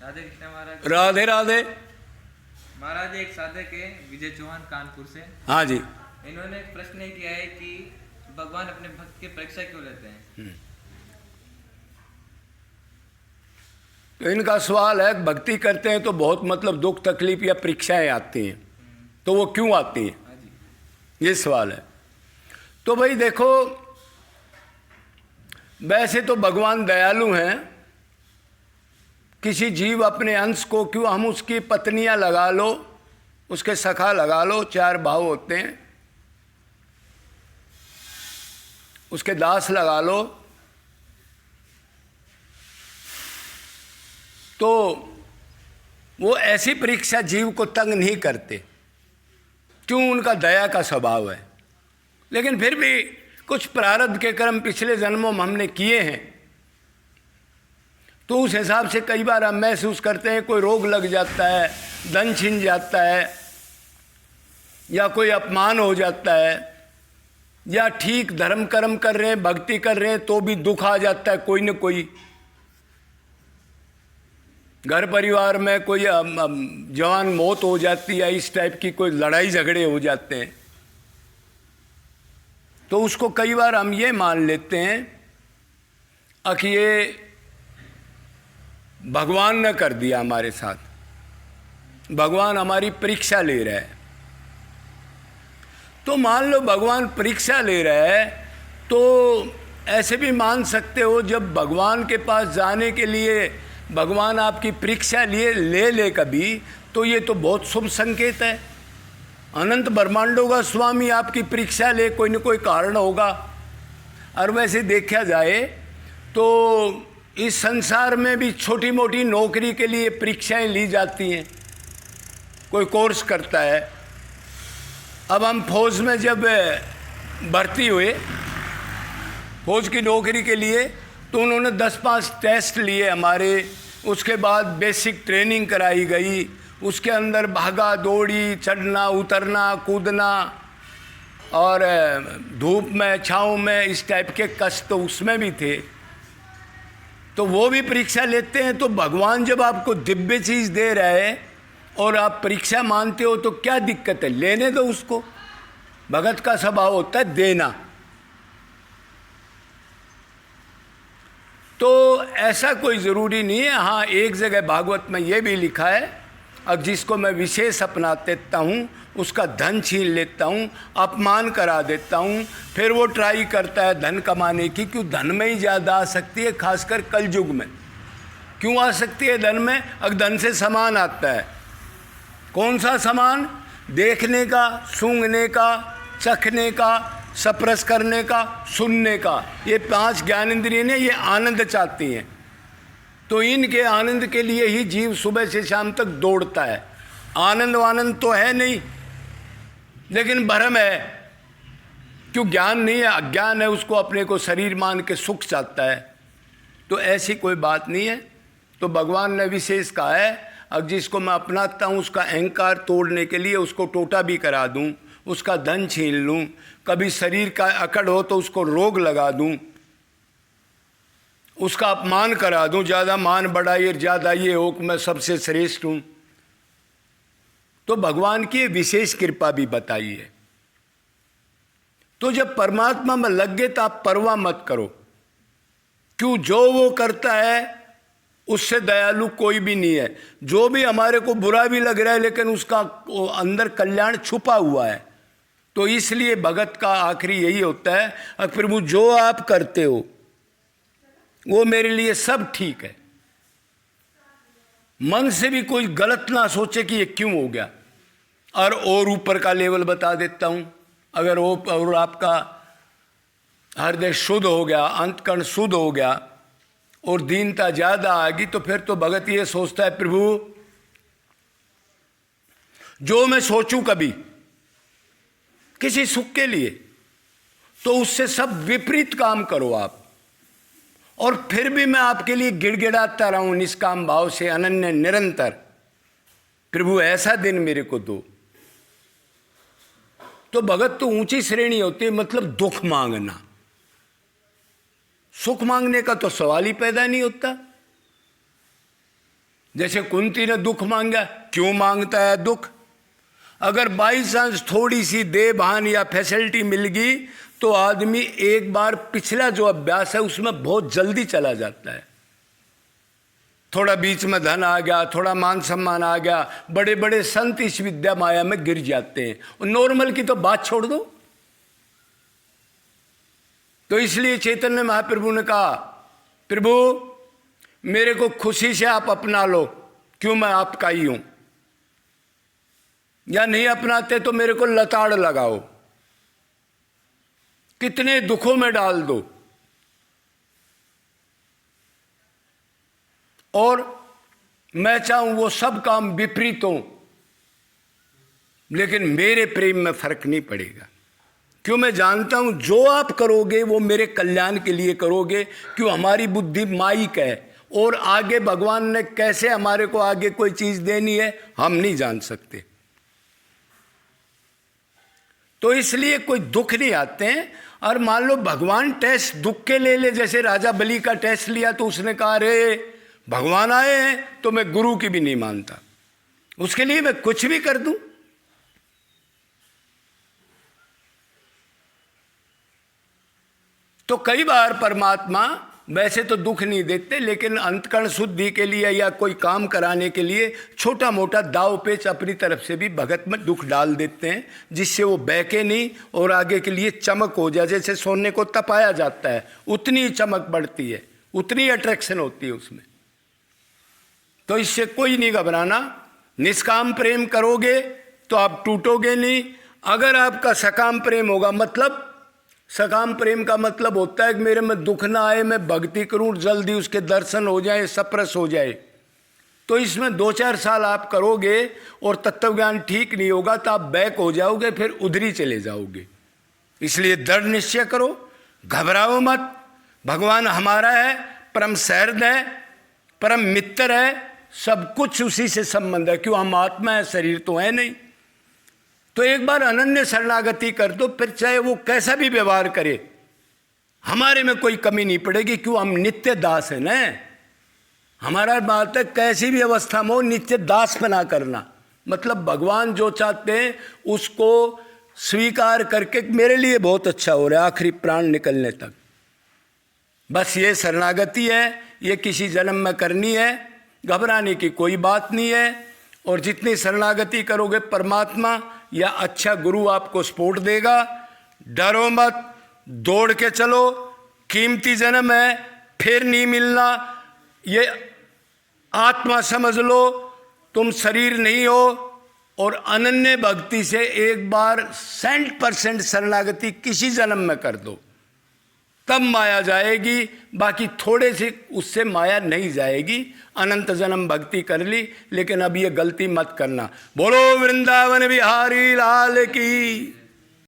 राधे कृष्ण महाराज। राधे राधे। महाराज एक साधक है विजय चौहान कानपुर से। हाँ जी। इन्होंने एक प्रश्न किया है कि भगवान अपने भक्त की परीक्षा क्यों लेते हैं। तो इनका सवाल है, भक्ति करते हैं तो बहुत मतलब दुख तकलीफ या परीक्षाएं आती हैं, तो वो क्यों आती हैं, हाँ जी। ये सवाल है। तो भाई देखो, वैसे तो भगवान दयालु हैं। किसी जीव अपने अंश को क्यों, हम उसकी पत्नियां लगा लो, उसके सखा लगा लो, 4 भाव होते हैं, उसके दास लगा लो, तो वो ऐसी परीक्षा जीव को तंग नहीं करते, क्यों, उनका दया का स्वभाव है। लेकिन फिर भी कुछ प्रारब्ध के कर्म पिछले जन्मों में हमने किए हैं, तो उस हिसाब से कई बार हम महसूस करते हैं कोई रोग लग जाता है, धन छिन जाता है, या कोई अपमान हो जाता है, या ठीक धर्म कर्म कर रहे हैं, भक्ति कर रहे हैं, तो भी दुख आ जाता है कोई न कोई। घर परिवार में कोई जवान मौत हो जाती है, इस टाइप की कोई लड़ाई झगड़े हो जाते हैं, तो उसको कई बार हम ये मान लेते हैं कि ये भगवान ने कर दिया हमारे साथ, भगवान हमारी परीक्षा ले रहा है। तो मान लो भगवान परीक्षा ले रहा है, तो ऐसे भी मान सकते हो, जब भगवान के पास जाने के लिए भगवान आपकी परीक्षा ले कभी, तो ये तो बहुत शुभ संकेत है। अनंत ब्रह्मांडों का स्वामी आपकी परीक्षा ले, कोई न कोई कारण होगा। और वैसे देखा जाए तो इस संसार में भी छोटी मोटी नौकरी के लिए परीक्षाएं ली जाती हैं, कोई कोर्स करता है। अब हम फौज में जब भर्ती हुए फौज की नौकरी के लिए, तो उन्होंने 10-5 टेस्ट लिए हमारे, उसके बाद बेसिक ट्रेनिंग कराई गई, उसके अंदर भागा दौड़ी, चढ़ना उतरना कूदना, और धूप में छाँव में इस टाइप के कष्ट तो उसमें भी थे। तो वो भी परीक्षा लेते हैं। तो भगवान जब आपको दिव्य चीज़ दे रहा है और आप परीक्षा मानते हो, तो क्या दिक्कत है, लेने दो उसको। भगत का स्वभाव होता है देना। तो ऐसा कोई ज़रूरी नहीं है। हाँ, एक जगह भागवत में ये भी लिखा है, अब जिसको मैं विशेष अपना देता हूँ उसका धन छीन लेता हूँ, अपमान करा देता हूँ, फिर वो ट्राई करता है धन कमाने की। क्यों, धन में ही ज़्यादा आ सकती है, खासकर कलयुग में। क्यों आ सकती है धन में? अगर धन से सामान आता है, कौन सा सामान? देखने का, सूंघने का, चखने का, स्पर्श करने का, सुनने का, ये 5 ज्ञानेंद्रिय ने ये आनंद चाहती हैं। तो इनके आनंद के लिए ही जीव सुबह से शाम तक दौड़ता है। आनंद तो है नहीं, लेकिन भ्रम है। क्यों, ज्ञान नहीं है, अज्ञान है, उसको अपने को शरीर मान के सुख चाहता है। तो ऐसी कोई बात नहीं है। तो भगवान ने विशेष कहा है, अब जिसको मैं अपनाता हूँ उसका अहंकार तोड़ने के लिए उसको टोटा भी करा दूँ, उसका धन छीन लूँ, कभी शरीर का अकड़ हो तो उसको रोग लगा दूँ, उसका अपमान करा दूँ, ज़्यादा मान बढ़ाइए, ज़्यादा ये हो कि मैं सबसे श्रेष्ठ हूँ। तो भगवान की विशेष कृपा भी बताई है। तो जब परमात्मा में लग गए तो आप परवाह मत करो। क्यों, जो वो करता है उससे दयालु कोई भी नहीं है। जो भी हमारे को बुरा भी लग रहा है, लेकिन उसका अंदर कल्याण छुपा हुआ है। तो इसलिए भगत का आखिरी यही होता है, प्रभु जो आप करते हो वो मेरे लिए सब ठीक है। मन से भी कोई गलत ना सोचे कि ये क्यों हो गया। और ऊपर का लेवल बता देता हूँ, अगर वो और आपका हृदय शुद्ध हो गया, अंतकरण शुद्ध हो गया और दीनता ज़्यादा आ गई, तो फिर तो भगत ये सोचता है, प्रभु जो मैं सोचूं कभी किसी सुख के लिए, तो उससे सब विपरीत काम करो आप, और फिर भी मैं आपके लिए गिड़गिड़ाता रहूं निष्काम भाव से अनन्य निरंतर। प्रभु ऐसा दिन मेरे को दो। तो भगत तो ऊंची श्रेणी होती है, मतलब दुख मांगना। सुख मांगने का तो सवाल ही पैदा नहीं होता। जैसे कुंती ने दुख मांगा, क्यों मांगता है दुख? अगर बाई चांस थोड़ी सी देह भान या फैसिलिटी मिल गई तो आदमी एक बार पिछला जो अभ्यास है उसमें बहुत जल्दी चला जाता है। थोड़ा बीच में धन आ गया, थोड़ा मान सम्मान आ गया, बड़े बड़े संत इस विद्या माया में गिर जाते हैं। और नॉर्मल की तो बात छोड़ दो। तो इसलिए चैतन्य महाप्रभु ने कहा, प्रभु मेरे को खुशी से आप अपना लो, क्यों मैं आपका ही हूं, या नहीं अपनाते तो मेरे को लताड़ लगाओ, कितने दुखों में डाल दो, और मैं चाहूं वो सब काम विपरीत हो, लेकिन मेरे प्रेम में फर्क नहीं पड़ेगा। क्यों? मैं जानता हूं जो आप करोगे वो मेरे कल्याण के लिए करोगे। क्यों? हमारी बुद्धि माइक है, और आगे भगवान ने कैसे हमारे को आगे कोई चीज देनी है हम नहीं जान सकते। तो इसलिए कोई दुख नहीं आते हैं। और मान लो भगवान टेस्ट दुख के ले, जैसे राजा बलि का टेस्ट लिया तो उसने कहा रे भगवान आए हैं तो मैं गुरु की भी नहीं मानता, उसके लिए मैं कुछ भी कर दूं। तो कई बार परमात्मा वैसे तो दुख नहीं देते, लेकिन अंतकरण शुद्धि के लिए या कोई काम कराने के लिए छोटा मोटा दाव पेच अपनी तरफ से भी भगत में दुख डाल देते हैं, जिससे वो बहके नहीं और आगे के लिए चमक हो जाए। जैसे सोने को तपाया जाता है उतनी चमक बढ़ती है, उतनी अट्रैक्शन होती है उसमें। तो इससे कोई नहीं घबराना। निष्काम प्रेम करोगे तो आप टूटोगे नहीं। अगर आपका सकाम प्रेम होगा, मतलब सकाम प्रेम का मतलब होता है कि मेरे में दुख ना आए, मैं भक्ति करूं, जल्दी उसके दर्शन हो जाए, सप्रस हो जाए। तो इसमें 2-4 साल आप करोगे और तत्वज्ञान ठीक नहीं होगा तो आप बैक हो जाओगे, फिर उधरी चले जाओगे। इसलिए दृढ़ निश्चय करो, घबराओ मत। भगवान हमारा है, परम सहृद है, परम मित्र है, सब कुछ उसी से संबंध है। क्यों? हम आत्मा है, शरीर तो है नहीं। तो एक बार अनन्य शरणागति कर दो, फिर चाहे वो कैसा भी व्यवहार करे हमारे में कोई कमी नहीं पड़ेगी। क्यों? हम नित्य दास है ना। हमारा बात है कैसी भी अवस्था में हो नित्य दास बना करना, मतलब भगवान जो चाहते हैं उसको स्वीकार करके मेरे लिए बहुत अच्छा हो रहा है आखिरी प्राण निकलने तक। बस ये शरणागति है, ये किसी जन्म में करनी है, घबराने की कोई बात नहीं है। और जितनी शरणागति करोगे परमात्मा या अच्छा गुरु आपको सपोर्ट देगा। डरो मत, दौड़ के चलो, कीमती जन्म है, फिर नहीं मिलना, ये आत्मा समझ लो, तुम शरीर नहीं हो। और अनन्य भक्ति से एक बार 100% शरणागति किसी जन्म में कर दो, तब माया जाएगी, बाकी थोड़े से उससे माया नहीं जाएगी। अनंत जन्म भक्ति कर ली, लेकिन अब ये गलती मत करना। बोलो वृंदावन बिहारी लाल की।